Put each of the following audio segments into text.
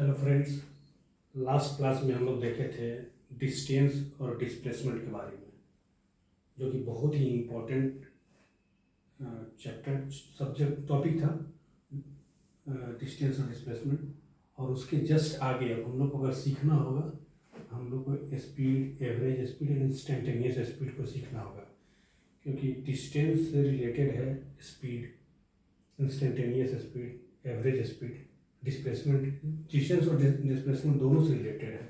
Hello friends. Last class में हम लोग देखे थे डिस्टेंस और डिस्प्लेसमेंट के बारे में, जो कि बहुत ही इम्पोर्टेंट चैप्टर सब्जेक्ट टॉपिक था, डिस्टेंस और डिस्प्लेसमेंट। और उसके जस्ट आगे अब हम लोग को अगर सीखना होगा, हम लोग को स्पीड, एवरेज स्पीड और इंस्टेंटेनियस स्पीड को सीखना होगा, क्योंकि डिस्टेंस से रिलेटेड है speed, instantaneous speed, average speed, displacement. Distance और डिस्प्लेसमेंट दोनों से रिलेटेड है।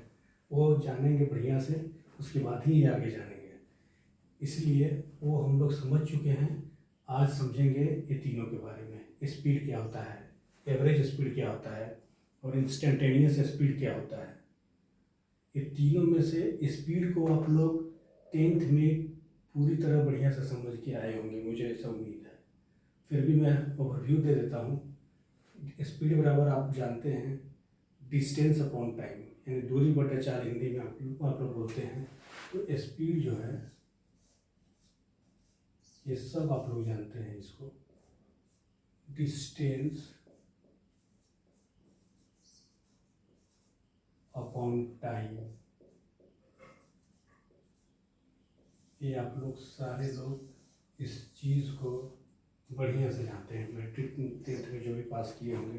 वो जानेंगे बढ़िया से, उसके बाद ही आगे जानेंगे। इसलिए वो हम लोग समझ चुके हैं। आज समझेंगे ये तीनों के बारे में। स्पीड क्या होता है, एवरेज स्पीड क्या होता है, और इंस्टेंटेनियस स्पीड क्या होता है। ये तीनों में से स्पीड को आप लोग 10th में पूरी तरह बढ़िया से समझ के आए होंगे, मुझे ऐसा उम्मीद है। फिर भी मैं ओवरव्यू दे देता हूँ। स्पीड बराबर आप जानते हैं डिस्टेंस अपॉन टाइम, यानी दूरी बटा 4 हिंदी में आप लोग बोलते हैं। तो स्पीड जो है, ये सब आप लोग जानते हैं इसको। डिस्टेंस अपॉन टाइम, ये आप लोग सारे लोग इस चीज़ को बढ़िया से जानते हैं, मैट्रिक 10th में जो भी पास किए होंगे।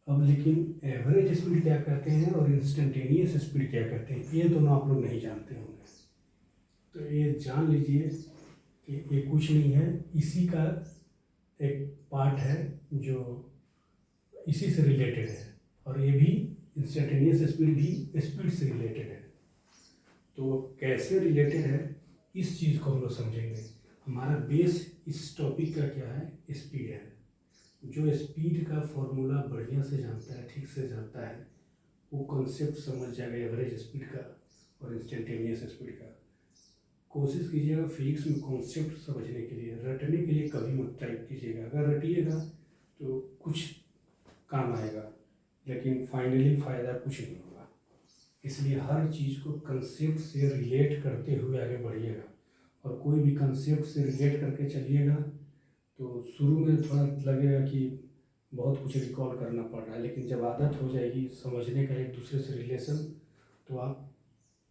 अब लेकिन एवरेज स्पीड क्या कहते हैं और इंस्टेंटेनियस स्पीड क्या कहते हैं, ये दोनों आप लोग नहीं जानते होंगे। तो ये जान लीजिए कि ये कुछ नहीं है, इसी का एक पार्ट है जो इसी से रिलेटेड है। और ये भी इंस्टेंटेनियस स्पीड भी स्पीड से रिलेटेड है। तो कैसे रिलेटेड है, इस चीज़ को हम लोग समझेंगे। हमारा बेस इस टॉपिक का क्या है, स्पीड है। जो स्पीड का फॉर्मूला बढ़िया से जानता है, ठीक से जानता है, वो कॉन्सेप्ट समझ जाएगा एवरेज स्पीड का और इंस्टेंटेनियस स्पीड का। कोशिश कीजिएगा फिजिक्स में कॉन्सेप्ट समझने के लिए, रटने के लिए कभी मत ट्राई कीजिएगा। अगर रटिएगा तो कुछ काम आएगा, लेकिन फाइनली फ़ायदा कुछ नहीं होगा। इसलिए हर चीज़ को कंसेप्ट से रिलेट करते हुए आगे बढ़िएगा। और कोई भी कंसेप्ट से रिलेट करके चलिएगा तो शुरू में थोड़ा लगेगा कि बहुत कुछ रिकॉल करना पड़ रहा है, लेकिन जब आदत हो जाएगी समझने का एक दूसरे से रिलेशन, तो आप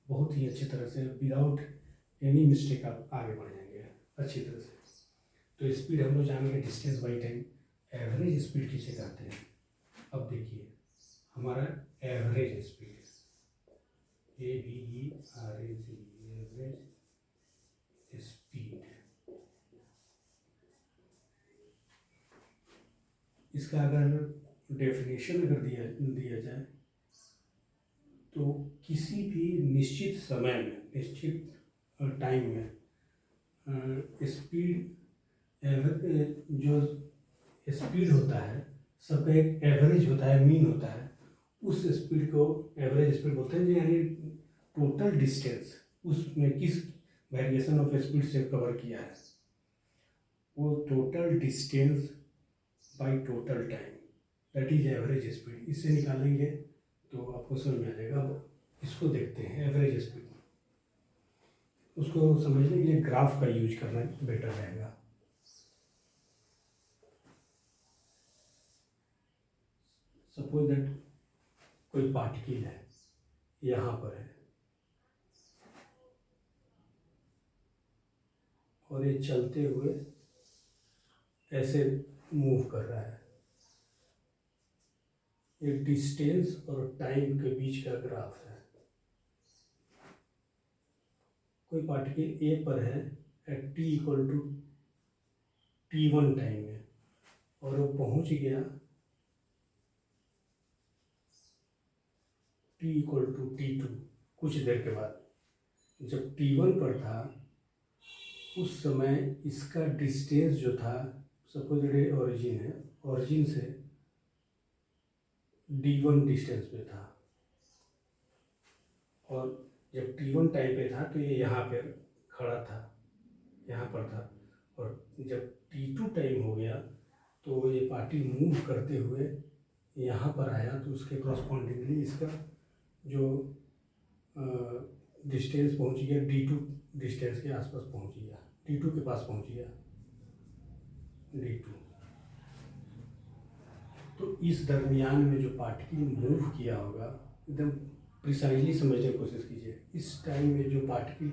बहुत ही अच्छी तरह से विदाउट एनी मिस्टेक आप आगे बढ़ जाएंगे अच्छी तरह से। तो स्पीड हम लोग जानेंगे distance by time. Average speed किसे कहते हैं, अब देखिए हमारा average speed, AVERAG, average speed. इसका अगर डेफिनेशन अगर दिया जाए तो किसी भी निश्चित समय में, निश्चित टाइम में स्पीड, जो स्पीड होता है सबका एक एवरेज होता है, मीन होता है। उस स्पीड को एवरेज स्पीड बोलते हैं। यानी टोटल डिस्टेंस उसमें किस वेरिएशन ऑफ स्पीड से कवर किया है, वो total distance by total time, that is average speed. इससे निकालेंगे तो आपको समझ में आ जाएगा। अब इसको देखते हैं एवरेज स्पीड। उसको समझने के लिए ग्राफ का यूज करना बेटर रहेगा। सपोज दैट कोई पार्टिकल है, यहाँ पर है, और ये चलते हुए ऐसे मूव कर रहा है। ये डिस्टेंस और टाइम के बीच का ग्राफ है। कोई पार्टिकल ए पर है at t equal to t1 time में, और वो पहुंच गया t इक्वल टू t2 कुछ देर के बाद। जब t1 पर था उस समय इसका डिस्टेंस जो था, सपोज ओरिजिन है, ओरिजिन से d1 डिस्टेंस पे था। और जब t1 टाइम पे था तो ये यहाँ पे खड़ा था, यहाँ पर था। और जब t2 टाइम हो गया तो ये पार्टी मूव करते हुए यहाँ पर आया, तो उसके कॉरस्पॉन्डिंगली इसका जो डिस्टेंस पहुँच गया d2 डिस्टेंस के आसपास पहुँच गया, d2 के पास पहुँच गया, d2। तो इस दरमियान में जो पार्टिकल मूव किया होगा, एकदम प्रिसाइजली समझने की कोशिश कीजिए। इस टाइम में जो पार्टिकल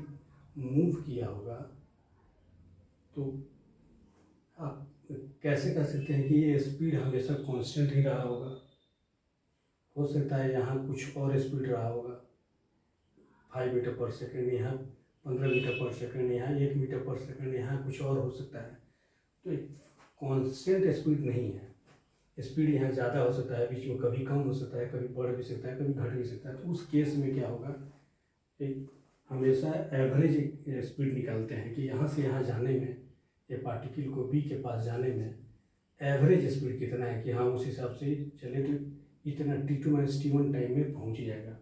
मूव किया होगा, तो आप कैसे कह सकते हैं कि ये स्पीड हमेशा कांस्टेंट ही रहा होगा? हो सकता है यहाँ कुछ और स्पीड रहा होगा, 5 मीटर पर सेकेंड, यहाँ 15 मीटर पर सेकेंड, यहाँ 1 मीटर पर सेकेंड, यहाँ कुछ और हो सकता है। तो कांस्टेंट स्पीड नहीं है। स्पीड यहाँ ज़्यादा हो सकता है, बीच में कभी कम हो सकता है, कभी बढ़ भी सकता है, कभी घट भी सकता है। तो उस केस में क्या होगा, एक हमेशा एवरेज स्पीड निकालते हैं कि यहाँ से यहाँ जाने में, ये पार्टिकल को बी के पास जाने में एवरेज स्पीड कितना है, कि हाँ उस हिसाब से चले तो इतना T2 - T1 टाइम में पहुँच जाएगा।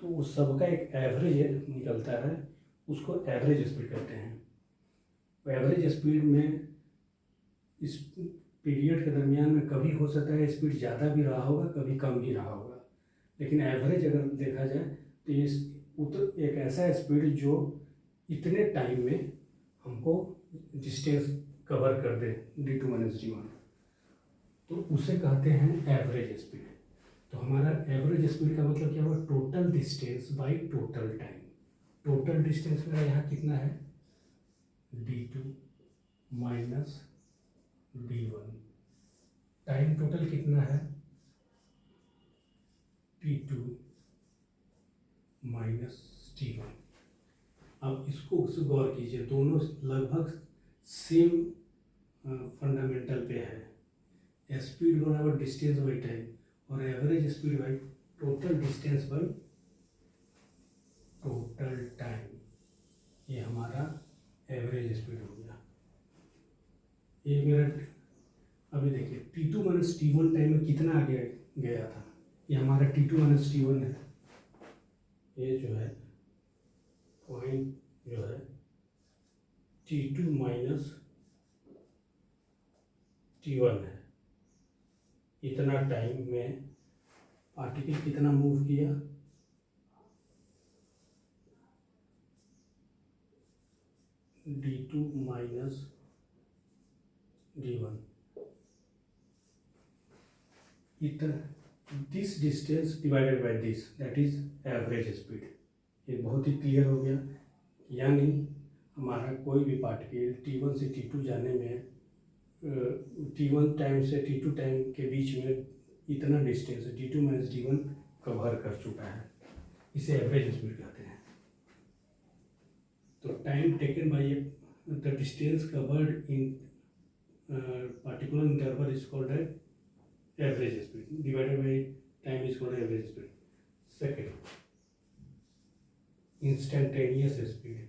तो उस सबका एक एवरेज निकलता है, उसको एवरेज स्पीड कहते हैं। एवरेज स्पीड में इस पीरियड के दरमियान में कभी हो सकता है स्पीड ज़्यादा भी रहा होगा, कभी कम भी रहा होगा, लेकिन एवरेज अगर देखा जाए तो ये एक ऐसा स्पीड जो इतने टाइम में हमको डिस्टेंस कवर कर दे, D2 - D1, तो उसे कहते हैं एवरेज स्पीड। तो हमारा एवरेज स्पीड का मतलब क्या हुआ, total distance by total time. Total distance मेरा यहाँ कितना है, D2 - D1। टाइम टोटल कितना है, T2 - T1। अब इसको गौर कीजिए, दोनों लगभग सेम फंडामेंटल पे है। स्पीड बराबर डिस्टेंस बाई टाइम, और average speed by total distance by total time, ये हमारा एवरेज स्पीड हो गया। ये मेरा, अभी देखिए T2 - T1 टाइम में कितना आगे गया था, ये हमारा T2 - T1 है। ये जो है पॉइंट जो है T2 - T1 है। इतना टाइम में पार्टिकल कितना मूव किया, D2 - D1। This distance divided by this, that is average speed. ये बहुत ही क्लियर हो गया। यानी हमारा कोई भी पार्टिकल T1 से T2 जाने में, T1 टाइम से T2 टाइम के बीच में इतना डिस्टेंस D2 - D1 कवर कर चुका है, इसे एवरेज स्पीड कहते हैं। तो time taken by the distance covered in particular interval is called as average speed, divided by time is called average speed. Second, instantaneous speed.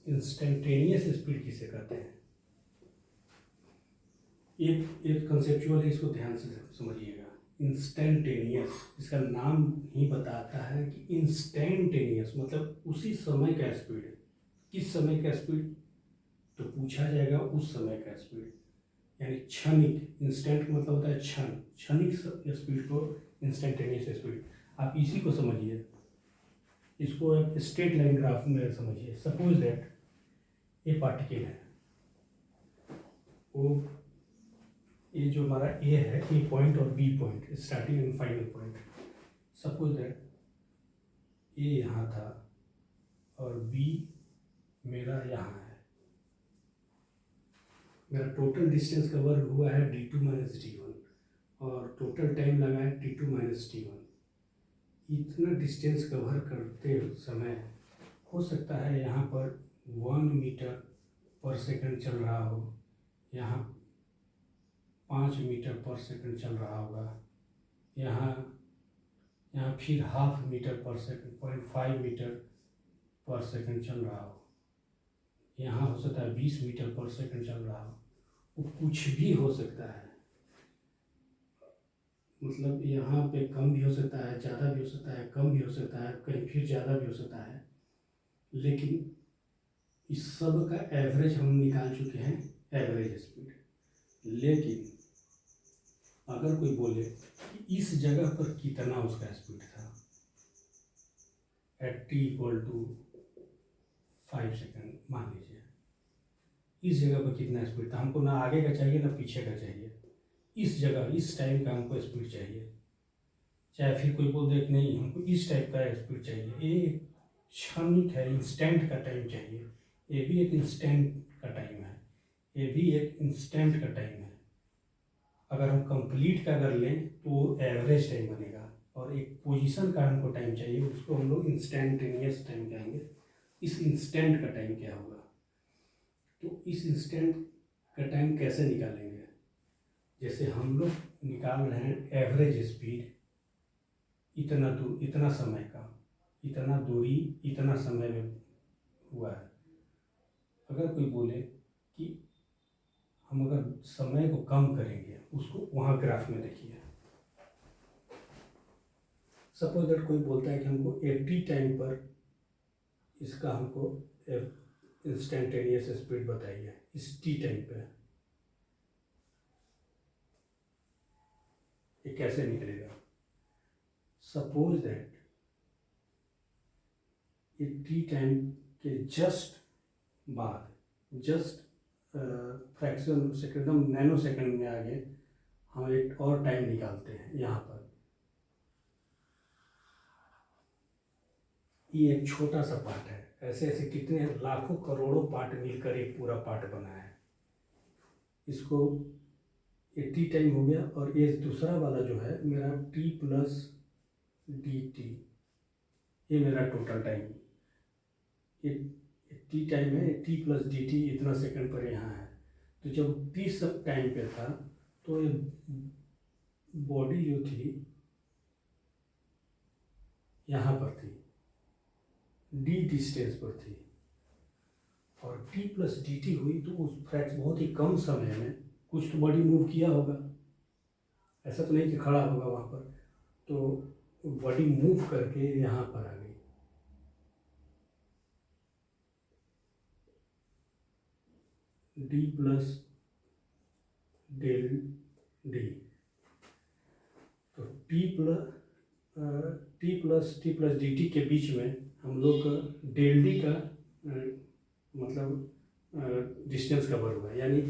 Instantaneous speed किसे कहते हैं, एक कंसेप्चुअल है, इसको ध्यान से समझिएगा। इंस्टेंटेनियस, इसका नाम ही बताता है कि इंस्टेंटेनियस मतलब उसी समय का स्पीड। किस समय का स्पीड, तो पूछा जाएगा उस समय का स्पीड, यानी क्षणिक। इंस्टेंट मतलब होता है क्षण, क्षणिक स्पीड को इंस्टेंटेनियस स्पीड। आप इसी को समझिए, इसको आप स्ट्रेट लाइन ग्राफ में समझिए। सपोज दैट ये पार्टिकल है, वो ये जो हमारा ए है, ए पॉइंट और B point, starting and final point. Suppose that A यहाँ था और बी मेरा यहाँ है। मेरा टोटल डिस्टेंस कवर हुआ है D2 - D1, और टोटल टाइम लगा है T2 - T1। इतना डिस्टेंस कवर करते समय हो सकता है यहाँ पर 1 मीटर पर सेकंड चल रहा हो, यहाँ 5 मीटर पर सेकंड चल रहा होगा, यहाँ फिर ½ मीटर पर सेकंड, 0.5 मीटर पर सेकंड चल रहा हो, यहाँ हो सकता है 20 मीटर पर सेकंड चल रहा हो। वो कुछ भी हो सकता है, मतलब यहाँ पे कम भी हो सकता है, ज़्यादा भी हो सकता है, कम भी हो सकता है, कहीं फिर ज़्यादा भी हो सकता है। लेकिन इस सब का एवरेज हम निकाल चुके हैं, एवरेज स्पीड। लेकिन अगर कोई बोले कि इस जगह पर कितना उसका स्पीड था, at T equal to 5 second मान लीजिए। इस जगह पर कितना स्पीड था, हमको ना आगे का चाहिए ना पीछे का चाहिए, इस जगह इस टाइम का हमको स्पीड चाहिए। चाहे फिर कोई बोल दे कि नहीं हमको इस टाइप का स्पीड चाहिए, ये क्षणिक है, इंस्टेंट का टाइम चाहिए। ये भी एक इंस्टेंट का टाइम है, ये भी एक इंस्टेंट का टाइम है। अगर हम कंप्लीट का अगर लें तो एवरेज टाइम बनेगा, और एक पोजीशन का हमको टाइम चाहिए, उसको हम लोग इंस्टेंटेनियस टाइम कहेंगे। इस इंस्टेंट का टाइम क्या होगा, तो इस इंस्टेंट का टाइम कैसे निकालेंगे, जैसे हम लोग निकाल रहे हैं एवरेज स्पीड इतना दूर इतना समय का, इतना दूरी इतना समय में हुआ है। अगर कोई बोले कि हम अगर समय को कम करेंगे, उसको वहाँ ग्राफ में देखिए। सपोज दैट कोई बोलता है कि हमको 80 टाइम पर इसका हमको इंस्टेंटेनियस स्पीड बताइए इस टी टाइम पे, ये कैसे निकलेगा। सपोज दैट ये टी टाइम के जस्ट बाद, जस्ट फ्रैक्शन सेकेंड, एकदम नैनो सेकेंड में आगे हम एक और टाइम निकालते हैं यहाँ पर। ये एक छोटा सा पार्ट है, ऐसे ऐसे कितने लाखों करोड़ों पार्ट मिलकर एक पूरा पार्ट बना है। इसको ये टी टाइम हो गया, और ये दूसरा वाला जो है मेरा टी प्लस डी टी, ये मेरा टोटल टाइम। ये टी टाइम है, टी प्लस डी टी इतना सेकंड पर यहाँ है। तो जब टी सब टाइम पे था तो ये बॉडी जो थी यहाँ पर थी, डी डिस्टेंस पर थी, और टी प्लस डी टी हुई तो उस फ्रैक्स बहुत ही कम समय में कुछ तो बॉडी मूव किया होगा, ऐसा तो नहीं कि खड़ा होगा वहाँ पर। तो बॉडी मूव करके यहाँ पर आ गई। डी प्लस डेल डी, तो टी प्लस डी टी के बीच में हम लोग डेल डी का मतलब डिस्टेंस कवर हुआ, यानी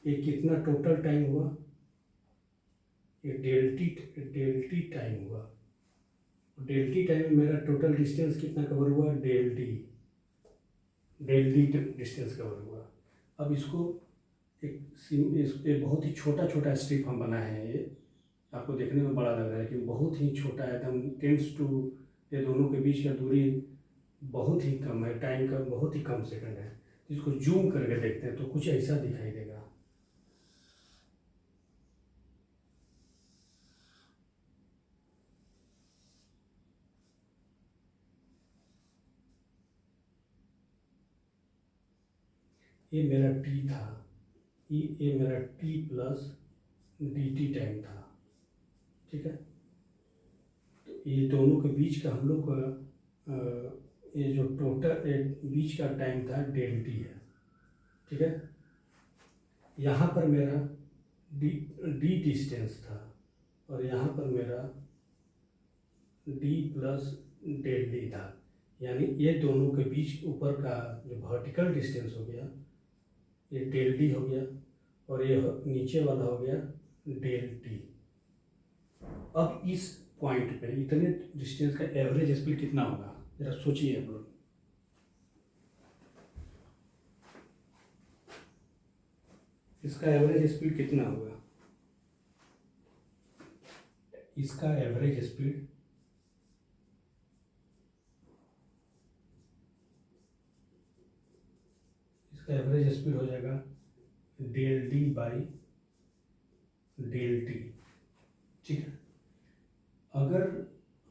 ये कितना टोटल टाइम हुआ, ये डेल टी टाइम हुआ। डेल टी टाइम में मेरा टोटल डिस्टेंस कितना कवर हुआ, डेल डी डिस्टेंस कवर हुआ। अब इसको एक बहुत ही छोटा छोटा स्ट्रिप हम बनाए हैं। ये आपको देखने में बड़ा लग रहा है लेकिन बहुत ही छोटा है, एकदम टेंस टू, ये दोनों के बीच का दूरी बहुत ही कम है, टाइम का बहुत ही कम सेकंड है। इसको जूम करके देखते हैं तो कुछ ऐसा दिखाई देगा। ये मेरा टी था, ये मेरा T plus D T time था, ठीक है। तो ये दोनों के बीच का हम लोग ये जो टोटल बीच का टाइम था डेल टी है, ठीक है। यहाँ पर मेरा डी डिस्टेंस था, और यहाँ पर मेरा डी प्लस डेल डी था, यानी ये दोनों के बीच ऊपर का जो वर्टिकल डिस्टेंस हो गया ये डेल डी हो गया, और ये नीचे वाला हो गया डेल टी। अब इस पॉइंट पे इतने डिस्टेंस का एवरेज स्पीड कितना होगा, जरा सोचिए आप लोग। इसका एवरेज स्पीड कितना होगा, इसका एवरेज स्पीड हो जाएगा del D by del T, ठीक है। अगर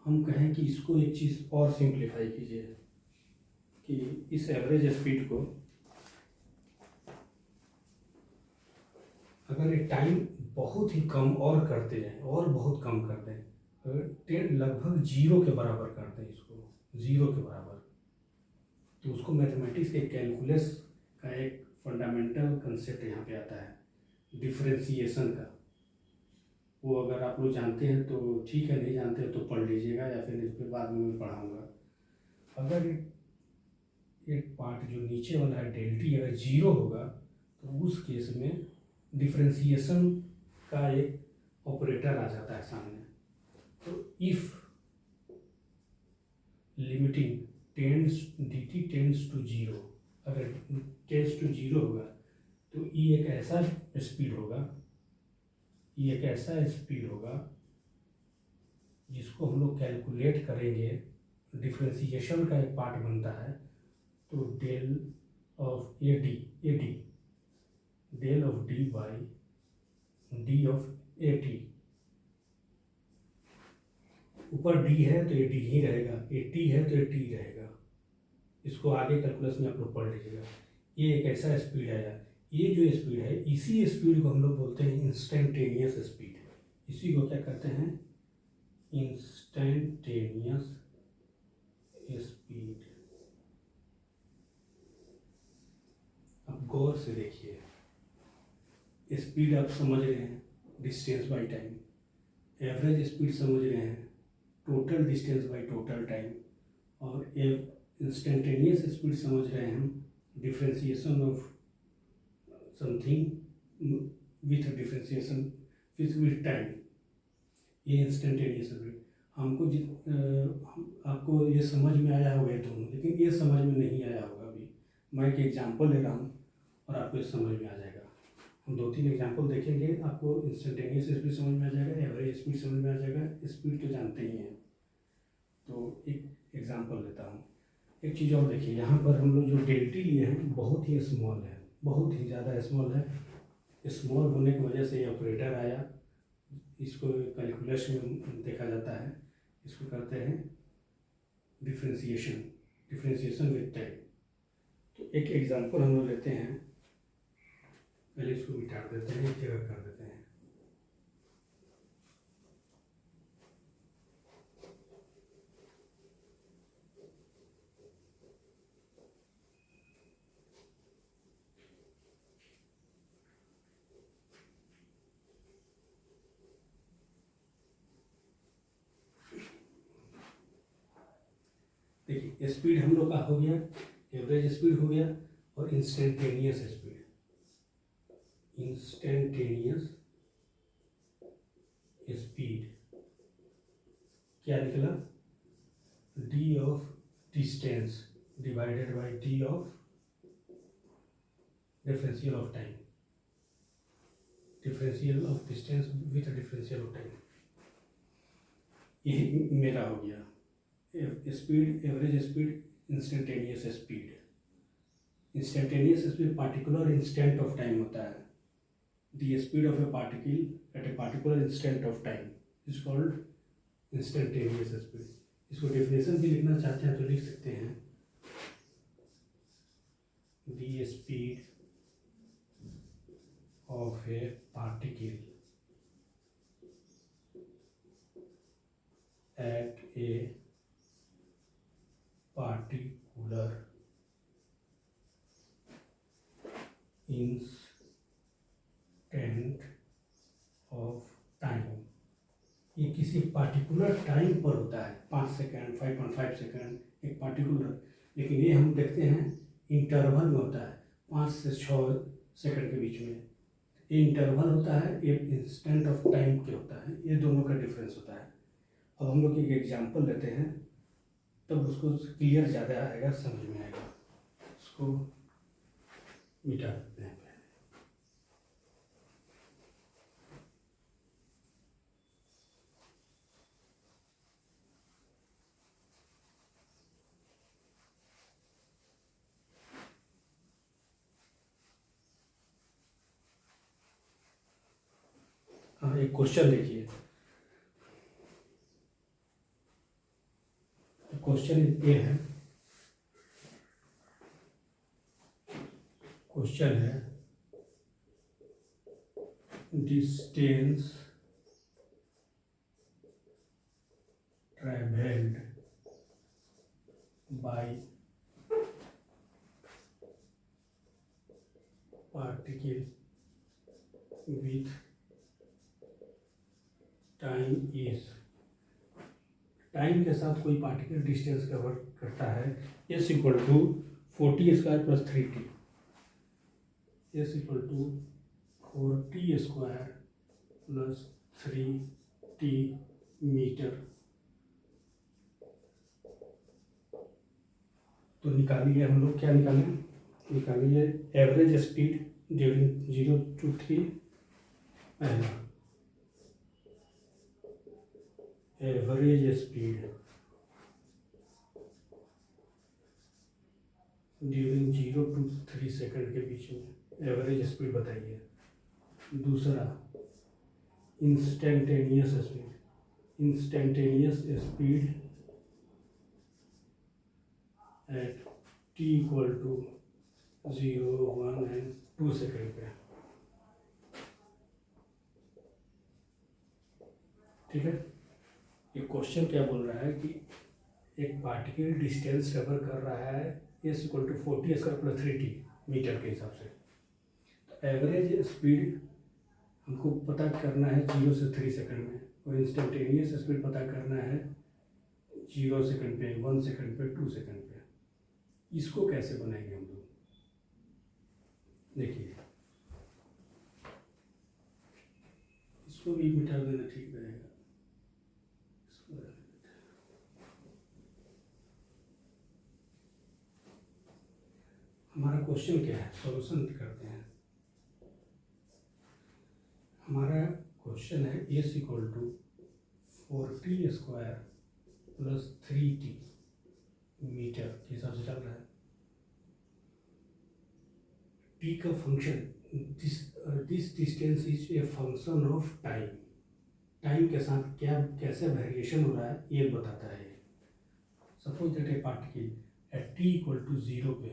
हम कहें कि इसको एक चीज़ और सिंप्लीफाई कीजिए कि इस एवरेज स्पीड को अगर ये टाइम बहुत ही कम और करते जाएं और बहुत कम कर दें, अगर लगभग जीरो के बराबर कर दें, इसको जीरो के बराबर, तो उसको मैथमेटिक्स के कैलकुलस का एक फंडामेंटल कंसेप्ट यहाँ पे आता है, डिफरेंशिएशन का। वो अगर आप लोग जानते हैं तो ठीक है, नहीं जानते हैं तो पढ़ लीजिएगा, या फिर इस पर बाद में मैं पढ़ाऊँगा। अगर एक पार्ट जो नीचे वाला है डेल टी अगर जीरो होगा तो उस केस में डिफ्रेंसिएशन का एक ऑपरेटर आ जाता है सामने। तो if limiting tends D T tends to zero, अगर टेंड्स टू जीरो होगा तो ये एक ऐसा स्पीड होगा, ये एक ऐसा स्पीड होगा जिसको हम लोग कैलकुलेट करेंगे, डिफ्रेंसिएशन का एक पार्ट बनता है। तो del of A D del of D by D of A T, ऊपर डी है तो ए डी ही रहेगा, ए टी है तो ए टी रहेगा। इसको आगे कैलकुलस में आप लोग पढ़ लीजिएगा। ये एक ऐसा स्पीड है, ये जो स्पीड है इसी स्पीड को हम लोग बोलते हैं इंस्टेंटेनियस स्पीड। इसी को क्या कहते हैं? Instantaneous speed. अब गौर से देखिए, स्पीड आप समझ रहे हैं distance by time, average speed समझ रहे हैं total distance by total time, और इंस्टेंटेनियस स्पीड समझ रहे हैं हम differentiation of something with differentiation with time. ये इंस्टेंटेनियस स्पीड हमको आपको ये समझ में आया होगा दोनों, लेकिन ये समझ में नहीं आया होगा। अभी मैं एक एग्जांपल ले रहा हूँ और आपको ये समझ में आ जाएगा। हम 2-3 एग्जांपल देखेंगे, आपको इंस्टेंटेनियस स्पीड समझ में आ जाएगा, एवरेज स्पीड समझ में आ जाएगा। स्पीड तो जानते ही हैं। तो एक एग्जांपल लेता हूँ। एक चीज़ और देखिए, यहाँ पर हम लोग जो डेल टी लिए हैं बहुत ही स्मॉल है, बहुत ही ज़्यादा स्मॉल है। स्मॉल होने की वजह से ये ऑपरेटर आया। इसको कैलकुलस में देखा जाता है, इसको कहते हैं डिफ्रेंसिएशन विथ टाइम। तो एक एग्जांपल हम लोग लेते हैं, पहले इसको मिटा देते हैं, एक जगह कर देते हैं। देखिए स्पीड हम लोग का हो गया, एवरेज स्पीड हो गया, और इंस्टेंटेनियस स्पीड। इंस्टेंटेनियस स्पीड क्या निकला? D of distance divided by D of differential of time, differential of distance with differential of time. ये मेरा हो गया speed, average speed, instantaneous speed. Instantaneous speed particular instant of time होता है। The speed of A particle eight a particular instant of time is called instantaneous speed. इसको definition भी लिखना चाहते हैं तो लिख सकते हैं, the speed of A particle eight A particular instant of time। ये किसी पार्टिकुलर टाइम पर होता है, 5 सेकेंड, 5.5 सेकेंड, एक पार्टिकुलर। लेकिन ये हम देखते हैं इंटरवल में होता है, 5 से 6 सेकेंड के बीच में। ये इंटरवल होता है, ये इंस्टेंट ऑफ टाइम के होता है। ये दोनों का डिफरेंस होता है। अब हम लोग एक एग्जांपल लेते हैं, तब उसको क्लियर ज़्यादा आएगा, समझ में आएगा। उसको मिटा देते हैं। हाँ, एक क्वेश्चन देखिए। क्वेश्चन ये है, क्वेश्चन है distance travelled by particle with time is time के साथ कोई पार्टिकल डिस्टेंस कवर करता है, S equal to 40 square plus 3t, S equal to 40 square plus 3t metre. तो निकालिए हम लोग, क्या निकालिए एवरेज स्पीड ड्यूरिंग 0 to 3। पहला average speed during 0 to 3 second के बीच में एवरेज स्पीड बताइए। दूसरा instantaneous speed at t equal to 0, 1 and 2 second पे। ठीक है, ये क्वेश्चन क्या बोल रहा है कि एक पार्टिकल डिस्टेंस कवर कर रहा है S equal to 40 square plus 3t metre के हिसाब से। तो एवरेज स्पीड हमको पता करना है 0 से 3 सेकंड में, और इंस्टेंटेनियस स्पीड पता करना है 0 सेकंड पे, 1 सेकंड पे, 2 सेकंड पे। इसको कैसे बनाएंगे हम लोग, देखिए इसको भी मिटा देना ठीक रहेगा। इसको हमारा क्वेश्चन क्या है, सॉल्यूशन करते हैं। हमारा क्वेश्चन है S equal to 40 square plus 3t metre के हिसाब से चल रहा है। टी का function, this distance is a function of time. Time के साथ क्या कैसे वेरिएशन हो रहा है ये बताता है। Suppose that a particle at T equal to 0 पे,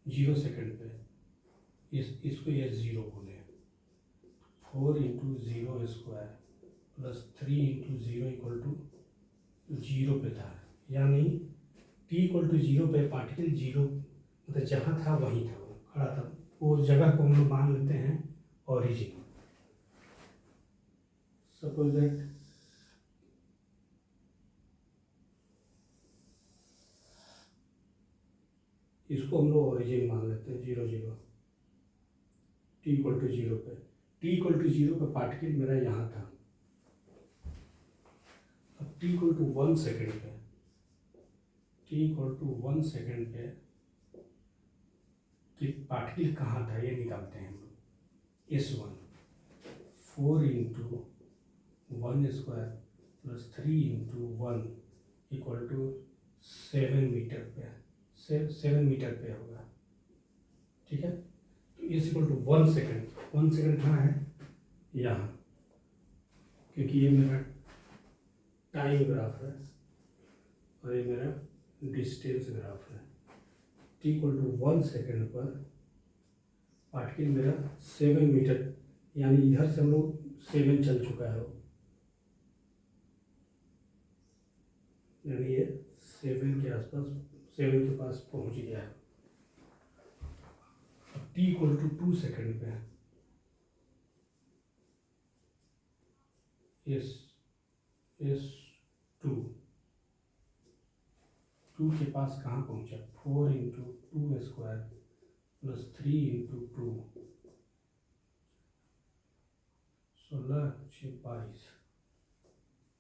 0 सेकंड पे, इसको ये 0 बोले, 4 into 0 square plus 3 into 0 equal to 0 पे था। यानी t इक्वल टू 0 पे पार्टिकल 0 मतलब जहाँ था वहीं था, वो खड़ा था, वो जगह को हम लोग मान लेते हैं ओरिजिन। सपोज दैट इसको हम लोग ओरिजिन मान लेते हैं 0 0, t इक्वल टू 0 पे। t इक्वल टू 0 पे पार्टिकल मेरा यहाँ था। अब t इक्वल टू 1 सेकेंड पे, t इक्वल टू 1 सेकेंड पे कि पार्टिकल कहाँ था ये निकालते हैं हम लोग। S1 4 into 1 square plus 3 into 1 equal to 7 metre पे, 7 मीटर पे होगा। ठीक है, तो इस इक्वल टू 1 सेकेंड, 1 सेकेंड कहाँ है, यहाँ, क्योंकि ये मेरा टाइम ग्राफ है और ये मेरा डिस्टेंस ग्राफ है। t इक्वल टू 1 सेकेंड पर पार्टिकल मेरा 7 मीटर, यानी इधर से हम लोग 7 चल चुका है, यानी ये 7 के आसपास, 7 के पास पहुंच गया है। अब t इक्वल टू 2 सेकेंड पे इस 2 के पास कहाँ पहुँचा, 4 into 2 square plus 3 into 2, 16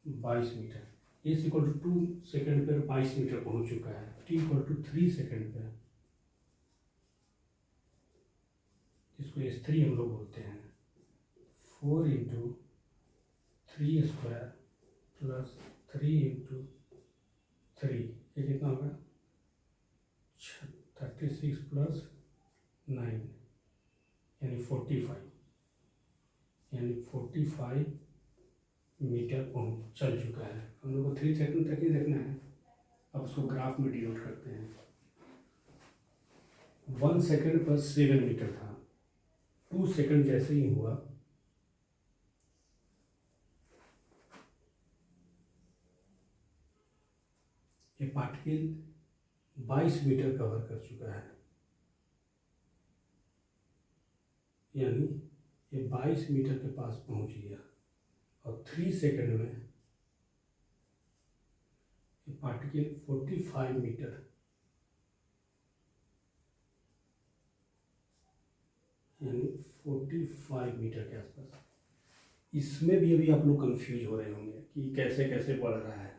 22 metre. इस इक्वल टू 2 सेकेंड पर 22 मीटर पहुँच चुका है। t इक्वल टू 3 सेकेंड पे, इसको S3 हम लोग बोलते हैं, 4 इंटू 3 स्क्वायर प्लस 3 इंटू 3, ये कितना होगा 36 प्लस 9 यानी 45, यानी 45 मीटर चल चुका है। हम लोग को 3 सेकंड तक ही देखना है। अब उसको ग्राफ में डिनोट करते हैं। 1 सेकंड पर 7 मीटर था, 2 सेकंड जैसे ही हुआ ये पार्टिकल 22 मीटर कवर कर चुका है, यानी ये 22 मीटर के पास पहुंच गया। और 3 सेकंड में ये पार्टिकल 45 मीटर यानी 45 मीटर के आसपास। इसमें भी अभी आप लोग कंफ्यूज हो रहे होंगे कि कैसे कैसे बढ़ रहा है।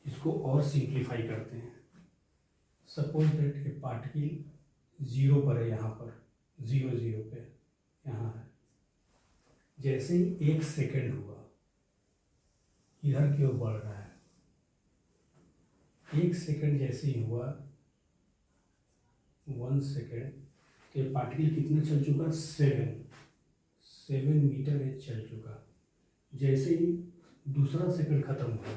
इसको और सिंप्लीफाई करते हैं। सपोज दैट ए पार्टिकल 0 पर है, यहाँ पर 0 0 पे यहाँ है। जैसे ही 1 सेकेंड हुआ इधर की ओर बढ़ रहा है। 1 सेकेंड जैसे ही हुआ 1 सेकेंड तो पार्टिकल कितना चल चुका? 7 मीटर ये चल चुका। जैसे ही दूसरा सेकंड खत्म हुआ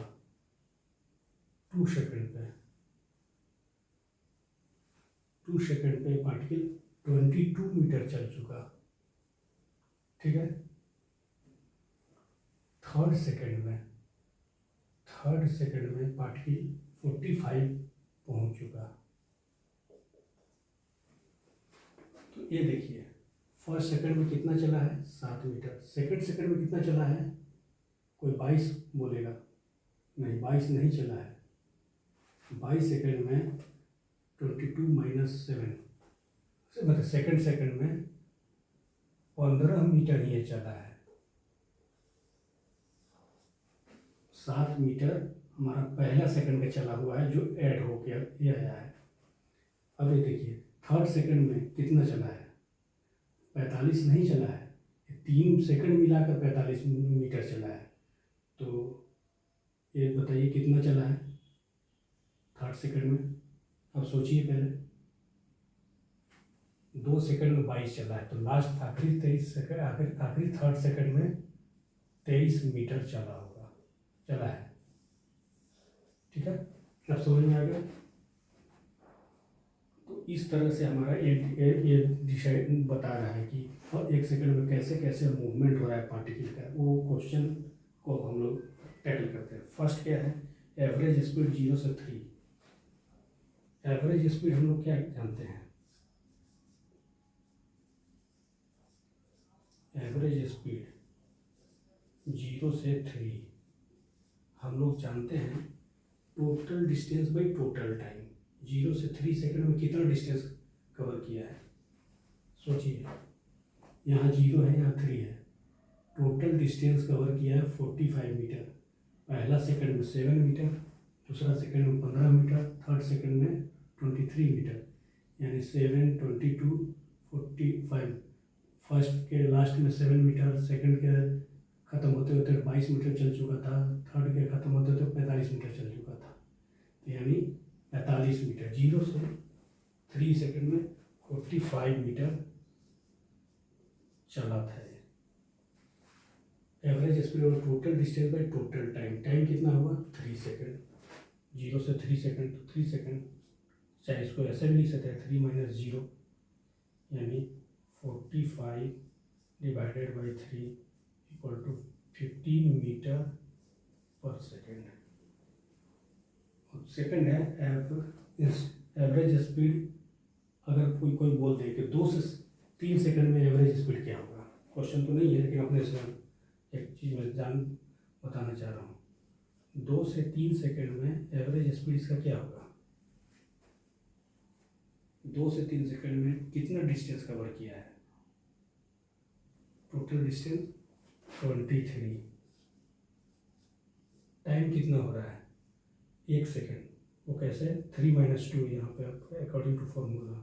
2 सेकंड पे 2 सेकंड पे पार्टिकल 22 मीटर चल चुका। ठीक है। थर्ड सेकंड में पार्टिकल 45 पहुंच चुका। तो ये देखिए फर्स्ट सेकंड में कितना चला है? 7 मीटर। सेकंड सेकंड में कितना चला है? कोई 22 बोलेगा, नहीं 22 नहीं चला है। 22 सेकंड में 22 माइनस 7 मतलब सेकंड में 15 मीटर ये चला है। 7 मीटर हमारा पहला सेकंड का चला हुआ है जो ऐड हो गया ये आया है। अब ये देखिए थर्ड सेकंड में कितना चला है? 45 नहीं चला है। 3 सेकंड मिलाकर 45 मीटर चला है। तो ये बताइए कितना चला है थर्ड सेकंड में? अब सोचिए पहले। 2 सेकंड में 22 चला है तो लास्ट आखिरी 23 सेकंड आखिरी थर्ड सेकंड में 23 मीटर चला है। ठीक है, अब समझ में आ गया। तो इस तरह से हमारा ये डिसाइड बता रहा है कि 1 सेकंड में कैसे कैसे मूवमेंट हो रहा है पार्टिकल का। वो क्वेश्चन को हम लोग टैकल करते हैं। फर्स्ट क्या है? एवरेज स्पीड 0 से 3। एवरेज स्पीड हम लोग क्या जानते हैं? एवरेज स्पीड 0 से 3 हम लोग जानते हैं total distance by total time. 0 से 3 सेकंड में कितना डिस्टेंस कवर किया है? सोचिए, यहाँ 0 है, यहाँ 3 है। टोटल डिस्टेंस कवर किया है 45 मीटर। पहला सेकंड में 7 मीटर, दूसरा सेकंड में 15 मीटर, थर्ड सेकंड में 23 मीटर, यानी 7 22 45। फर्स्ट के लास्ट में 7 मीटर, सेकंड के ख़त्म होते होते 22 मीटर चल चुका था, थर्ड के ख़त्म होते होते 45 मीटर चल चुका था। तो यानी 45 मीटर। 0 से 3 सेकंड में 45 मीटर चला था। एवरेज स्पीड और total distance by total time. Time कितना हुआ? 3 सेकंड। 0 से 3 सेकंड तो 3 सेकंड, चाहे इसको ऐसे भी लिख सकते हैं 3 माइनस 0 यानी 45 divided by 3 equal to 15 metre पर सेकेंड। सेकंड है एवरेज स्पीड। अगर कोई बोल दे कि 2 से 3 सेकंड में एवरेज स्पीड क्या होगा? क्वेश्चन तो नहीं है लेकिन अपने से एक चीज़ मैं बताना चाह रहा हूँ। 2 से 3 सेकंड में एवरेज स्पीड इसका क्या होगा? 2 से 3 सेकंड में कितना डिस्टेंस कवर किया है? Total distance 23। टाइम कितना हो रहा है? 1 सेकंड। वो कैसे? 3 माइनस 2 यहाँ पे अकॉर्डिंग टू फॉर्मूला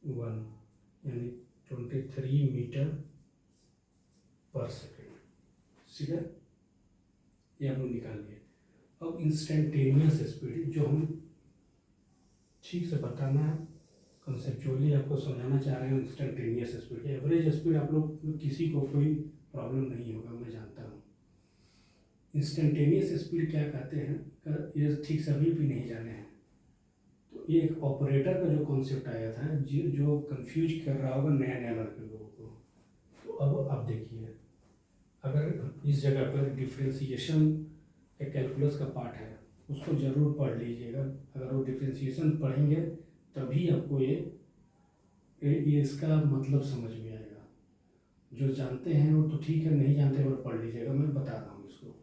1 यानी 23 मीटर पर सेकेंड। ठीक है, ये हम लोग निकाल लिए। अब इंस्टेंटेनियस स्पीड जो हम ठीक से बताना कंसेप्चुअली आपको समझाना चाह रहे हैं। इंस्टेंटेनियस स्पीड, एवरेज स्पीड आप लोग किसी को कोई प्रॉब्लम नहीं होगा, मैं जानता हूँ। इंस्टेंटेनियस स्पीड क्या कहते हैं ये ठीक से अभी भी नहीं जाने हैं। तो ये एक ऑपरेटर का जो कॉन्सेप्ट आया था जो कंफ्यूज कर रहा होगा नया लड़के लोगों को। तो अब आप देखिए, अगर इस जगह पर डिफ्रेंसिएशन एक कैलकुलस का पार्ट है उसको ज़रूर पढ़ लीजिएगा। अगर वो डिफ्रेंसिएशन पढ़ेंगे तभी आपको ये इसका मतलब समझ में आएगा। जो जानते हैं वो तो ठीक है, नहीं जानते वो पढ़ लीजिएगा, मैं बता रहा हूँ इसको।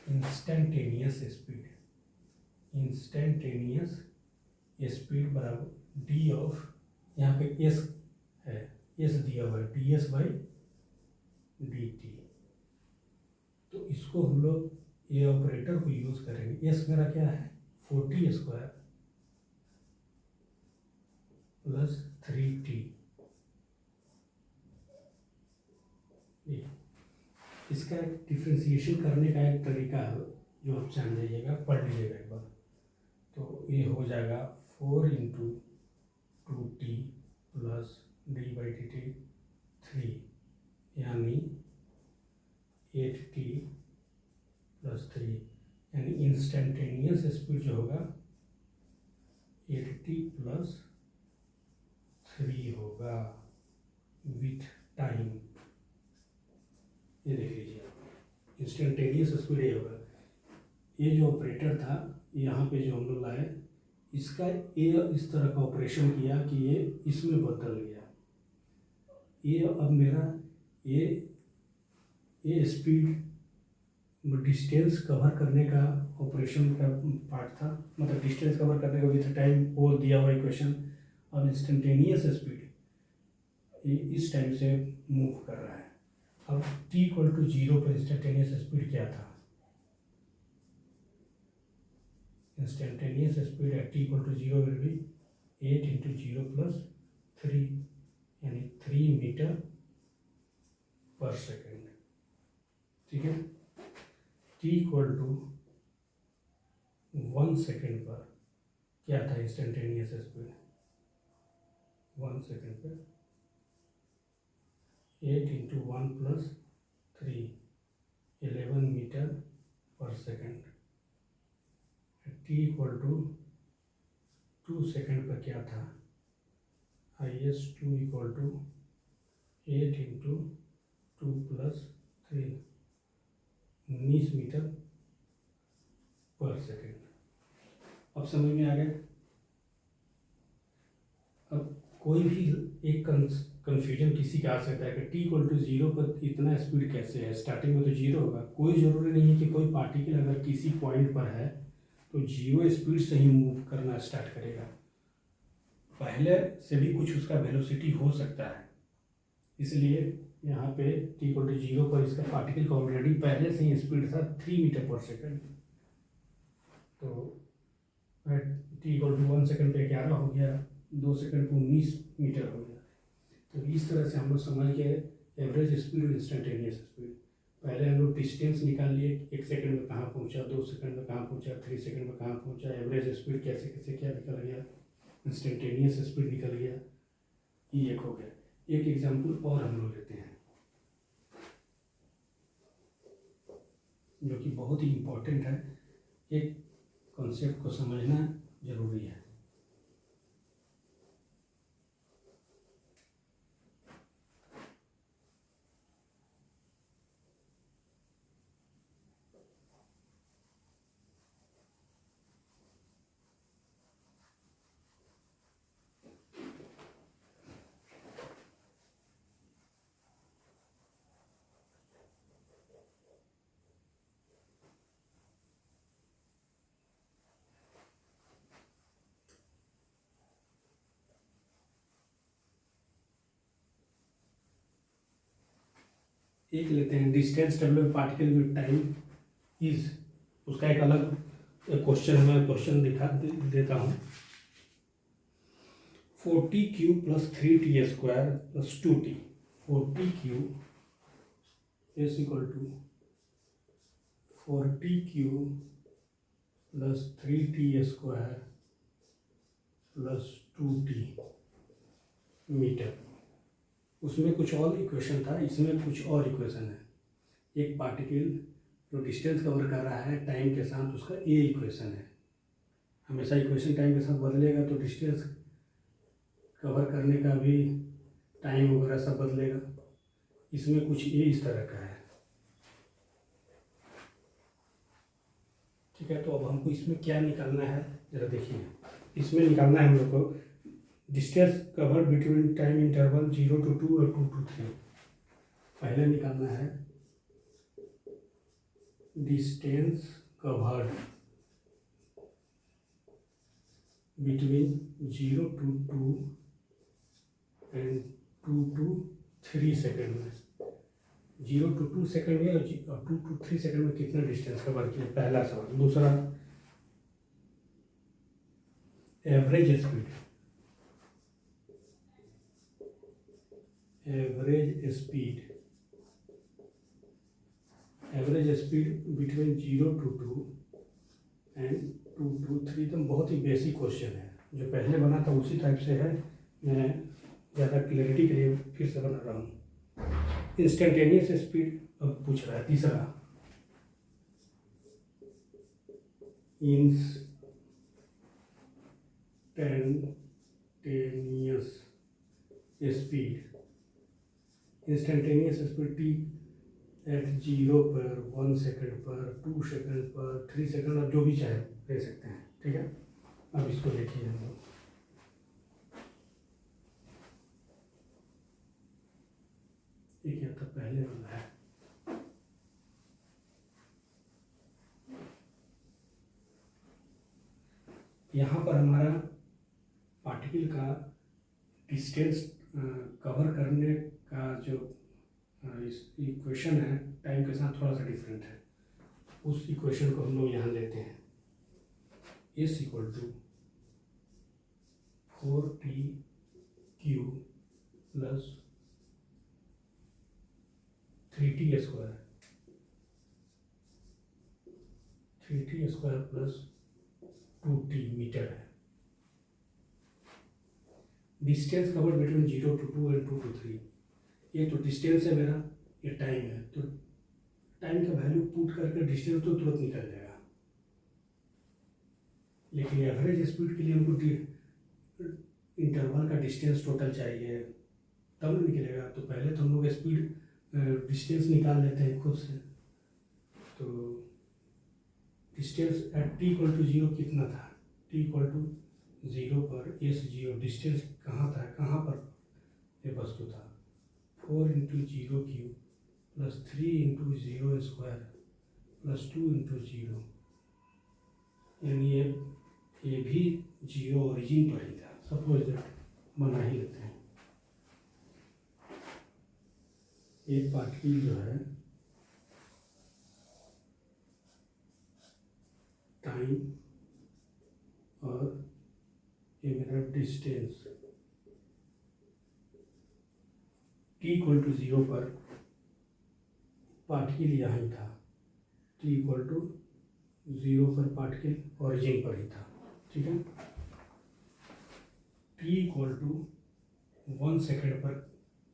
इंस्टेंटेनियस स्पीड बराबर डी ऑफ, यहाँ पे एस है, एस दिया हुआ है D S by D T. तो इसको हम लोग ये ऑपरेटर को यूज़ करेंगे। एस मेरा क्या है 40 स्क्वायर प्लस 3t। इसका एक डिफ्रेंसिएशन करने का एक तरीका है जो आप जान जाइएगा, पढ़ लीजिएगा एक बार। तो ये हो जाएगा 4 into 2t plus D by D T 3, यानी 8t प्लस 3, यानी इंस्टेंटेनियस स्पीड जो होगा 8t प्लस 3 होगा विथ टाइम। ये देख लीजिए आप, इंस्टेंटेनियस स्पीड ये होगा। ये जो ऑपरेटर था यहाँ पे जो हम लोग लाए, इसका ये इस तरह का ऑपरेशन किया कि ये इसमें बदल गया। ये अब मेरा ये स्पीड डिस्टेंस कवर करने का ऑपरेशन का पार्ट था, मतलब डिस्टेंस कवर करने का विथ टाइम वो दिया हुआ इक्वेशन। अब इंस्टेंटेनियस स्पीड ये इस टाइम से मूव कर रहा है। अब t इक्वल टू 0 पर इंस्टेंटेनियस स्पीड क्या था, instantaneous speed at t equal to 0 will be 8 into 0 plus 3, यानी 3 मीटर पर सेकेंड। ठीक है, t इक्वल टू 1 सेकेंड पर क्या था इंस्टेंटेनियस स्पीड, 1 सेकेंड पर 8 इंटू 1 प्लस 3, 11 मीटर पर second. t equal to 2 second पर क्या था, IS2 equal to 8 into 2 plus 3, 19 metre पर सेकेंड। अब समझ में आ गया। अब कोई भी एक कन्फ्यूजन किसी का आ सकता है कि t इक्वल टू 0 पर इतना स्पीड कैसे है, स्टार्टिंग में तो 0 होगा। कोई ज़रूरी नहीं है कि कोई पार्टिकल अगर किसी पॉइंट पर है तो 0 स्पीड से ही मूव करना स्टार्ट करेगा, पहले से भी कुछ उसका वेलोसिटी हो सकता है। इसलिए यहाँ पे t इक्वल टू 0 पर इसका पार्टिकल का ऑलरेडी पहले से ही स्पीड था 3 मीटर पर सेकेंड। तो t इक्वल टू 1 सेकेंड पे 11 हो गया, 2 सेकेंड पे 19 मीटर हो गया। तो इस तरह से हम लोग समझ गए एवरेज स्पीड और इंस्टेंटेनियस स्पीड। पहले हम लोग डिस्टेंस निकाल लिए, 1 सेकंड में कहाँ पहुँचा, 2 सेकंड में कहाँ पहुँचा, 3 सेकंड में कहाँ पहुँचा, एवरेज स्पीड कैसे कैसे क्या निकल गया, इंस्टेंटेनियस स्पीड निकल गया। ये एक हो गया। एक एग्जाम्पल और हम लोग लेते हैं जो कि बहुत ही इम्पोर्टेंट है, एक कॉन्सेप्ट को समझना जरूरी है। एक लेते हैं distance travel particle with time is, उसका एक अलग क्वेश्चन मैं क्वेश्चन दिखा देता हूँ। 40 cube plus 3t square plus 2t, 40 cube is equal to 40 cube plus 3t square plus 2t metre. उसमें कुछ और इक्वेशन था, इसमें कुछ और इक्वेशन है। एक पार्टिकल जो डिस्टेंस कवर कर रहा है टाइम के साथ, उसका ये इक्वेशन है। हमेशा इक्वेशन टाइम के साथ बदलेगा तो डिस्टेंस कवर करने का भी टाइम वगैरह सब बदलेगा। इसमें कुछ ये इस तरह का है। ठीक है, तो अब हमको इसमें क्या निकालना है जरा देखिए। इसमें निकालना है हम लोग को distance cover between time interval 0 to 2 और 2 to 3। पहले निकालना है distance covered between 0 to 2 and 2 to 3 second में, 0 to 2 सेकेंड में और 2 to 3 सेकेंड में कितना डिस्टेंस कवर किया, पहला सवाल। दूसरा, average speed, average speed between 0 to 2 and 2 to 3। तो बहुत ही बेसिक क्वेश्चन है, जो पहले बना था उसी टाइप से है, मैं ज़्यादा क्लैरिटी के लिए फिर से बना रहा हूँ। इंस्टेंटेनियस स्पीड अब पूछ रहा है। तीसरा, इंस्टेंटेनियस स्पीड टी एट 0 पर, 1 सेकेंड पर, 2 सेकेंड पर, 3 सेकेंड, आप जो भी चाहे ले सकते हैं। ठीक है, अब इसको देखिए हम लोग। ये क्या था, पहले वाला है। यहाँ पर हमारा पार्टिकल का डिस्टेंस कवर करने का जो इस इक्वेशन है, टाइम के साथ थोड़ा सा डिफरेंट है। उस इक्वेशन को हम लोग यहाँ लेते हैं, S equal to 4t³ plus 3t² plus 2t metre है। Distance covered between 0 to 2 and 2 to 3। ये तो डिस्टेंस है मेरा, ये टाइम है, तो टाइम का वैल्यू पुट करके डिस्टेंस तो तुरंत निकल जाएगा, लेकिन एवरेज स्पीड के लिए हमको इंटरवल का डिस्टेंस टोटल चाहिए, तब नहीं निकलेगा। तो पहले तो हम लोग स्पीड डिस्टेंस निकाल लेते हैं खुद से। तो डिस्टेंस एट t=0 कितना था, t=0 पर S0 डिस्टेंस कहाँ था, कहाँ पर ये वस्तु था, 4 × 0³ प्लस 3 × 0² प्लस 2 × 0, यानी ये भी 0 ओरिजिन पर ही था। सपोज दैट बना ही लेते हैं। एक पार्टिकल जो है टाइम और ये मेरा डिस्टेंस t=0 पर पार्टिकल यहाँ ही था, t=0 पर पार्टिकल ओरिजिन पर ही था। ठीक है, t=1 सेकेंड पर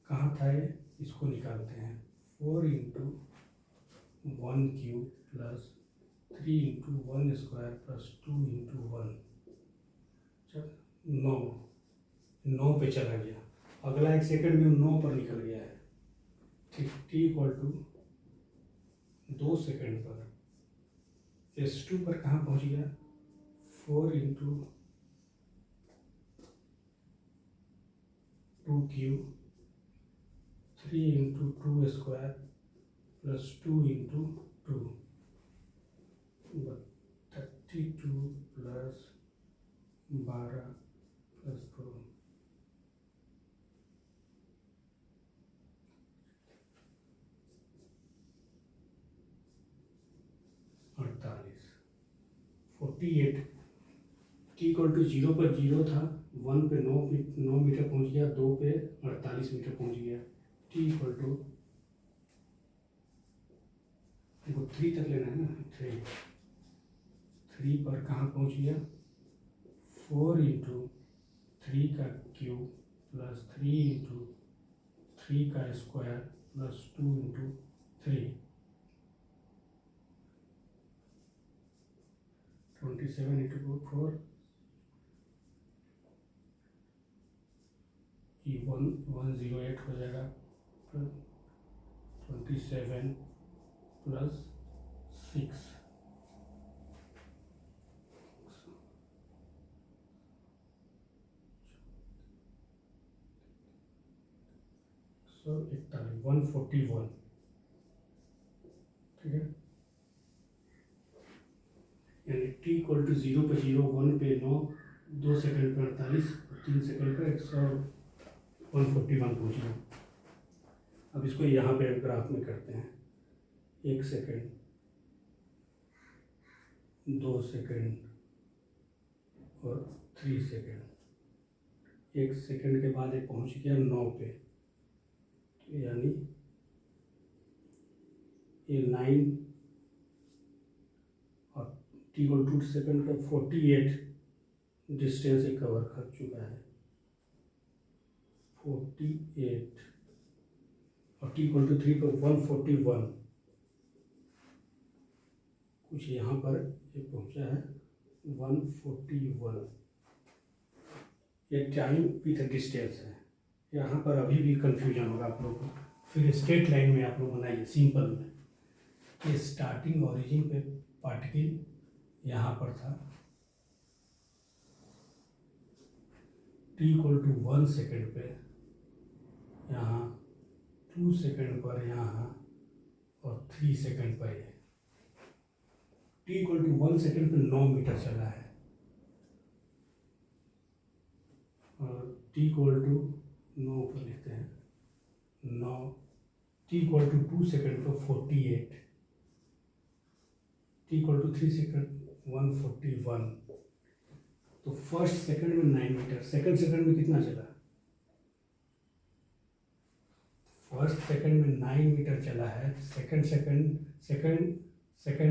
कहाँ था ये, इसको निकालते हैं। 4 × 1³ प्लस 3 × 1² प्लस 2 × 1, 9 पे चला गया। अगला 1 सेकेंड में 9 पर निकल गया है। ठीक, t=2 सेकेंड पर S2 पर कहाँ पहुँच गया, 4 × 2³ 3 × 2² प्लस 2 × 2, 32 प्लस 12 प्लस 4, 48, 48। t=0 पर 0 था, 1 पे 9 मीटर पहुंच गया, 2 पे 48 मीटर पहुंच गया। देखो 3 तक लेना है ना, 3 पर कहाँ पहुंच गया, 4 × 3³ प्लस 3 × 3² प्लस 2 × 3, 27 × 4, ये 108 हो जाएगा, 27 प्लस 6, 141। ठीक है, यानी टी इक्वल टू 0 पे 0, 1 पे 9, 2 सेकंड पे 48 और 3 सेकंड पे 141 पहुँच गया। अब इसको यहाँ पे ग्राफ में करते हैं। 1 सेकंड, 2 सेकंड और 3 सेकंड। 1 सेकंड के बाद ये पहुँच गया 9 पे, तो यानी ये 9 और टी इक्वल टू सेकंड का 48 डिस्टेंस ये कवर कर चुका है। 48 और टी इक्वल टू 3 पर 141, कुछ यहाँ पर ये पहुँचा है 141। ये टाइम विथ डिस्टेंस है। यहाँ पर अभी भी कंफ्यूजन होगा आप लोगों को। फिर स्ट्रेट लाइन में आप लोग बनाइए सिंपल में। ये स्टार्टिंग ओरिजिन पे पार्टिकल यहाँ पर था, टी इक्वल टू 1 सेकेंड पे यहाँ, 2 सेकेंड पर यहाँ और 3 सेकेंड पर ये। टी इक्वल टू 1 सेकेंड पे 9 मीटर चला है और टी इक्वल टू 9 पर लिखते हैं 9, टी इक्वल टू 2 सेकेंड पर 48, टी इक्वल टू 3 सेकेंड 141। तो फर्स्ट सेकंड में 9 मीटर, सेकंड सेकंड में कितना चला? फर्स्ट सेकंड में 9 मीटर चला है। सेकंड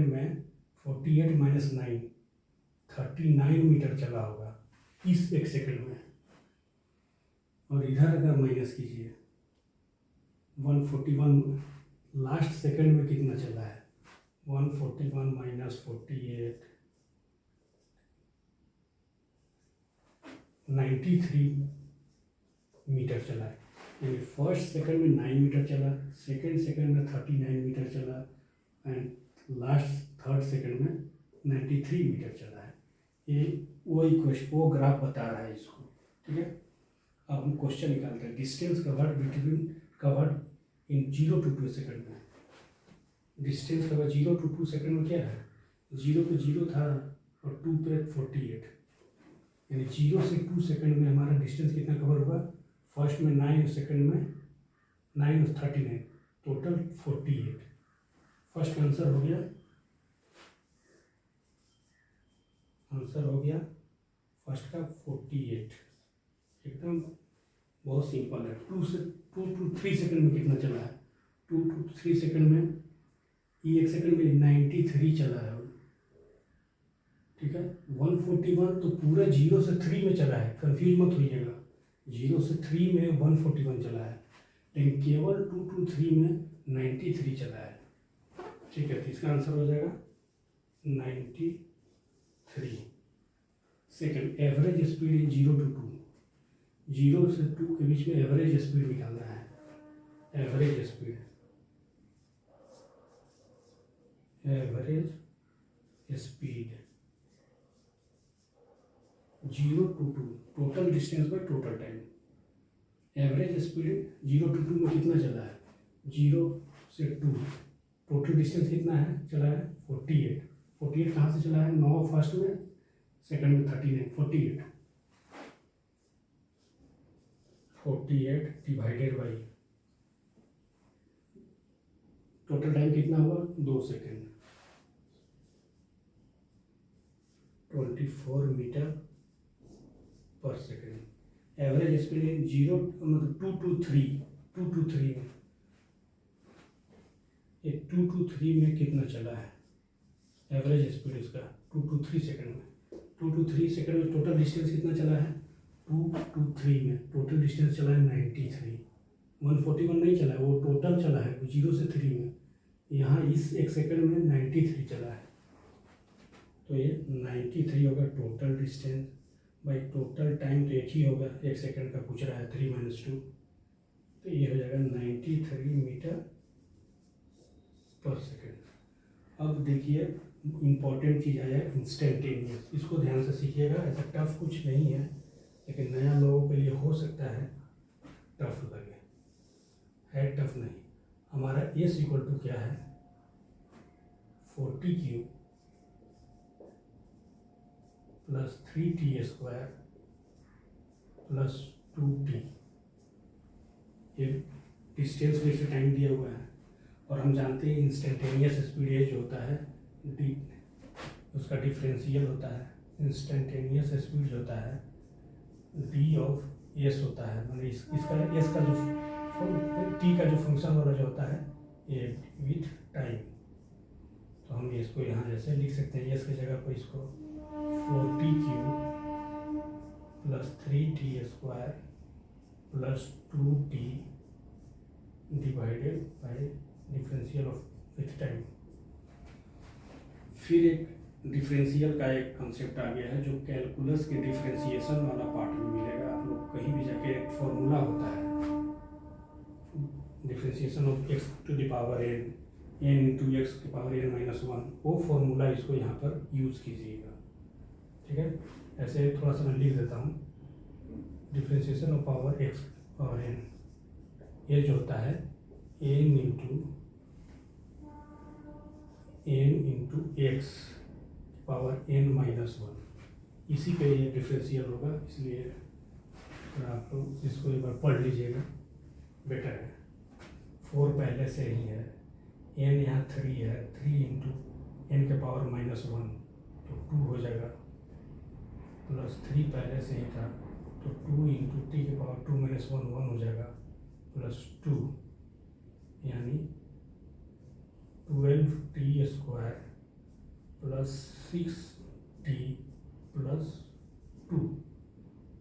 में 48 माइनस 9, 39 मीटर चला होगा इस 1 सेकंड में। और इधर अगर माइनस कीजिए 141, लास्ट सेकंड में कितना चला है? 141 माइनस 48, 93 मीटर चला है। यानी फर्स्ट सेकंड में 9 मीटर चला, सेकंड सेकंड में 39 मीटर चला एंड लास्ट थर्ड सेकंड में 93 मीटर चला है। ये वो ग्राफ बता रहा है इसको, ठीक है। अब हम क्वेश्चन निकालते हैं। Distance covered in 0 to 2 second में। डिस्टेंस कवर्ड 0 to 2 सेकंड में क्या है? 0 पे 0 था और 2 पे 48, यानी 0 से 2 सेकंड में हमारा डिस्टेंस कितना कवर हुआ? फर्स्ट में 9 और सेकंड में 9 और 39, टोटल 48। फर्स्ट आंसर हो गया, फर्स्ट का 48। एकदम बहुत सिंपल है। 2 to 3 सेकंड में कितना चला है? 2 to 3 सेकंड में ये 1 सेकंड में 93 चला है, ठीक है। 141 तो पूरा 0 से 3 में चला है, कंफ्यूज मत होइएगा। 0 से 3 में 141 चला है, लेकिन केवल 2 to 3 में 93 चला है, ठीक है। तो इसका आंसर हो जाएगा 93 second. Average speed in 0 to 2, 0 से 2 के बीच में एवरेज स्पीड निकालना है। Average speed, average speed 0 to 2, total distance by total time. Average speed 0 to 2 में कितना चला है? 0 से 2, टोटल डिस्टेंस कितना है चला है? 48। 48 कहाँ से चला है? 9 फर्स्ट में, सेकंड में 39, 48 डिवाइडेड बाई टोटल टाइम कितना हुआ? 2 सेकंड, 24 मीटर पर सेकंड। एवरेज स्पीड इन 0 मतलब 2 to 3 में, ये 2 to 3 में कितना चला है? एवरेज स्पीड इसका 2 to 3 सेकंड में। 2 to 3 सेकंड में टोटल डिस्टेंस कितना चला है? 2 to 3 में टोटल डिस्टेंस चला है 93। 141 नहीं चला है, वो टोटल चला है 0 से 3 में। यहाँ इस 1 सेकंड में 93 चला है, तो ये 93 होगा total distance by total time. तो एक ही होगा, 1 सेकंड का पूछ रहा है, 3 - 2, तो ये हो जाएगा 93 मीटर पर सेकंड। अब देखिए इम्पॉर्टेंट चीज़ आया इंस्टेंटेनियस, इसको ध्यान से सीखिएगा। ऐसा टफ कुछ नहीं है, लेकिन नया लोगों के लिए हो सकता है टफ लगे, है टफ नहीं। हमारा एस इक्वल टू क्या है? 40 cube plus 3t² plus 2t। ये डिस्टेंस में से टाइम दिया हुआ है, और हम जानते हैं इंस्टेंटेनियस स्पीड ये जो होता है डी, उसका डिफरेंशियल होता है। इंस्टेंटेनियस स्पीड जो होता है डी ऑफ एस होता है, मतलब इसका एस का जो टी का जो फंक्शन वाला जो होता है ये विथ टाइम। तो हम इसको यहाँ जैसे लिख सकते हैं, एस की जगह पर इसको 4t³ plus 3t² plus 2t divided by differential of with time. फिर एक डिफरेंशियल का एक कंसेप्ट आ गया है जो कैलकुलस के डिफरेंशिएशन वाला पार्ट में मिलेगा। आप लोग कहीं भी जाके एक फॉर्मूला होता है differentiation of x to the power n into x की पावर n-1, वो फॉर्मूला इसको यहाँ पर यूज़ कीजिएगा। ठीक है, ऐसे थोड़ा सा मैं लिख देता हूँ। Differentiation of power x power n, ये जो होता है n into x power n-1, इसी पे ये डिफरेंशियल होगा। इसलिए आप लोग इसको एक बार पढ़ लीजिएगा, बेटर है। 4 पहले से ही है, n यहाँ 3 है, 3 इंटू n के पावर -1 तो 2 हो जाएगा, प्लस 3 पहले से ही था तो 2 इंटू t के पावर 2 - 1 हो जाएगा, प्लस 2 यानी 12t² प्लस 6t प्लस 2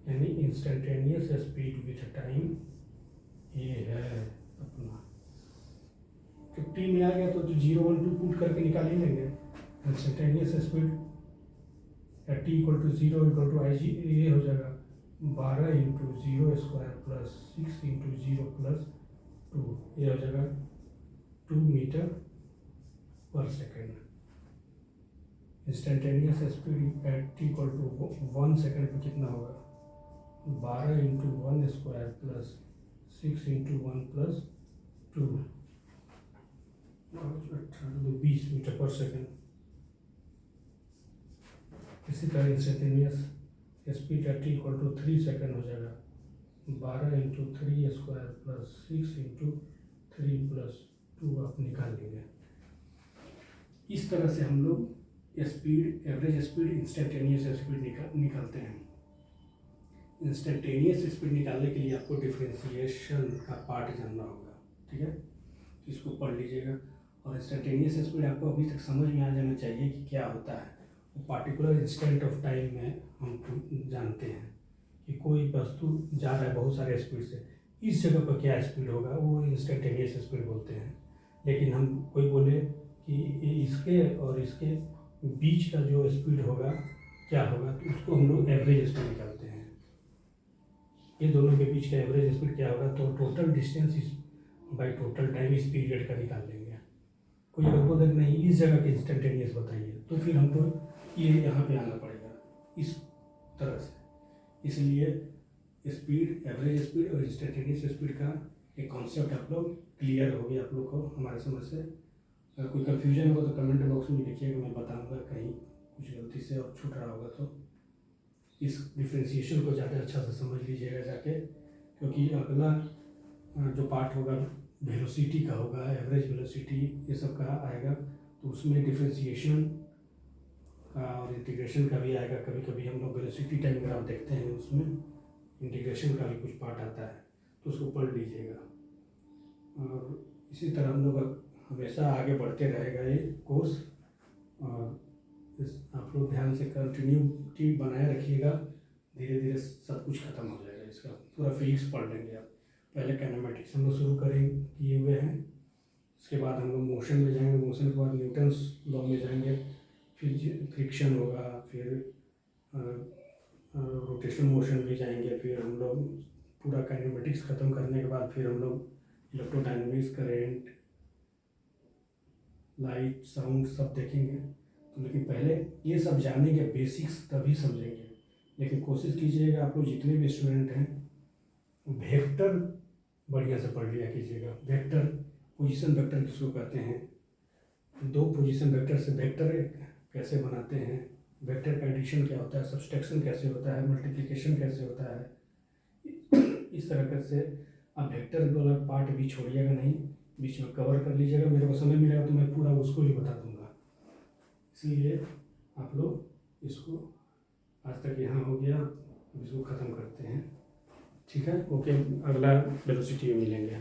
यानी इंस्टेंटेनियस स्पीड विथ टाइम ये है अपना। 50 में आ गया तो 0, 1, 2 पुट करके निकाल ही लेंगे। इंस्टेंटेनियस स्पीड t = 0 = IG, ये हो जाएगा 12 इंटू 0² प्लस 6 इंटू 0 प्लस 2, ये हो जाएगा 2 मीटर पर second. Instantaneous speed at t = 1 second पर कितना होगा, 12 into 1² plus 6 into 1 plus 2, 20 metre पर सेकेंड। इसी तरह instantaneous speed at t = 3 second हो जाएगा, 12 इंटू 3² प्लस 6 इंटू 3 प्लस 2 आप निकाल लेंगे। इस तरह से हम लोग speed, average speed, instantaneous speed निकालते हैं। इंस्टेंटेनियस स्पीड निकालने के लिए आपको डिफरेंशिएशन का पार्ट जानना होगा। ठीक है, इसको पढ़ लीजिएगा। और इंस्टेंटेनियस स्पीड आपको अभी तक समझ में आ जाना चाहिए कि क्या होता है। वो पार्टिकुलर इंस्टेंट ऑफ टाइम में हम जानते हैं कि कोई वस्तु जा रहा है बहुत सारे स्पीड से, इस जगह पर क्या स्पीड होगा, वो इंस्टेंटेनियस स्पीड बोलते हैं। लेकिन हम कोई बोले कि इसके और इसके बीच का जो स्पीड होगा क्या होगा, तो उसको हम लोग एवरेज स्पीड निकालते हैं। ये दोनों के बीच का एवरेज स्पीड क्या होगा, तो टोटल डिस्टेंस इस बाई टोटल टाइम इस पीरियड का निकाल लेंगे। कोई अगर बोल दे नहीं इस जगह के इंस्टेंटेनियस बताइए, तो फिर हमको ये यहाँ पे आना पड़ेगा इस तरह से। इसलिए स्पीड, एवरेज स्पीड और इंस्टेंटेनियस स्पीड का एक कॉन्सेप्ट आप लोग क्लियर हो गया आप लोग को हमारे समझ से। अगर कोई कन्फ्यूजन होगा तो कमेंट बॉक्स में लिखिएगा, मैं बताऊंगा। कहीं कुछ गलती से और छूट रहा होगा तो इस डिफ्रेंशिएशन को ज़्यादा अच्छा से समझ लीजिएगा जाके, क्योंकि अगला जो पार्ट होगा वेलोसिटी का होगा, एवरेज वेलोसिटी ये सब का आएगा, तो उसमें डिफ्रेंशिएशन का और इंटीग्रेशन का भी आएगा। कभी कभी हम लोग वेलोसिटी टाइम ग्राफ देखते हैं, उसमें इंटीग्रेशन का भी कुछ पार्ट आता है, तो उसको पढ़ लीजिएगा। और इसी तरह हम लोग हमेशा आगे बढ़ते रहेगा ये कोर्स, और आप लोग ध्यान से कंटिन्यूटी बनाए रखिएगा। धीरे धीरे सब कुछ खत्म हो जाएगा, इसका पूरा फिजिक्स पढ़ लेंगे आप। पहले काइनेमेटिक्स हम लोग शुरू किए हुए हैं, इसके बाद हम लोग मोशन में जाएंगे, मोशन के बाद न्यूटन्स लॉ में जाएंगे, फिर फ्रिक्शन होगा, फिर रोटेशन मोशन भी जाएंगे, फिर हम लोग पूरा काइनेमेटिक्स ख़त्म करने के बाद फिर हम लोग इलेक्ट्रोडायनेमिक्स, करेंट, लाइट, साउंड सब देखेंगे। तो लेकिन पहले ये सब जानेंगे, बेसिक्स तभी समझेंगे। लेकिन कोशिश कीजिएगा आप लोग जितने भी स्टूडेंट हैं वेक्टर बढ़िया से पढ़ लिया कीजिएगा। वेक्टर, पोजीशन वेक्टर किसको कहते हैं, 2 पोजीशन वेक्टर से वेक्टर कैसे बनाते हैं, वेक्टर का एडिशन क्या होता है, सब्सट्रैक्शन कैसे होता है, मल्टीप्लिकेशन कैसे होता है, इस तरह से आप वेक्टर वाला पार्ट भी छोड़िएगा नहीं, बीच में कवर कर लीजिएगा। मेरे को समय मिलेगा तो मैं पूरा उसको भी बता दूंगा। इसलिए आप लोग इसको आज तक यहाँ हो गया, अब इसको ख़त्म करते हैं। ठीक है, ओके, अगला वेलोसिटी में मिलेंगे।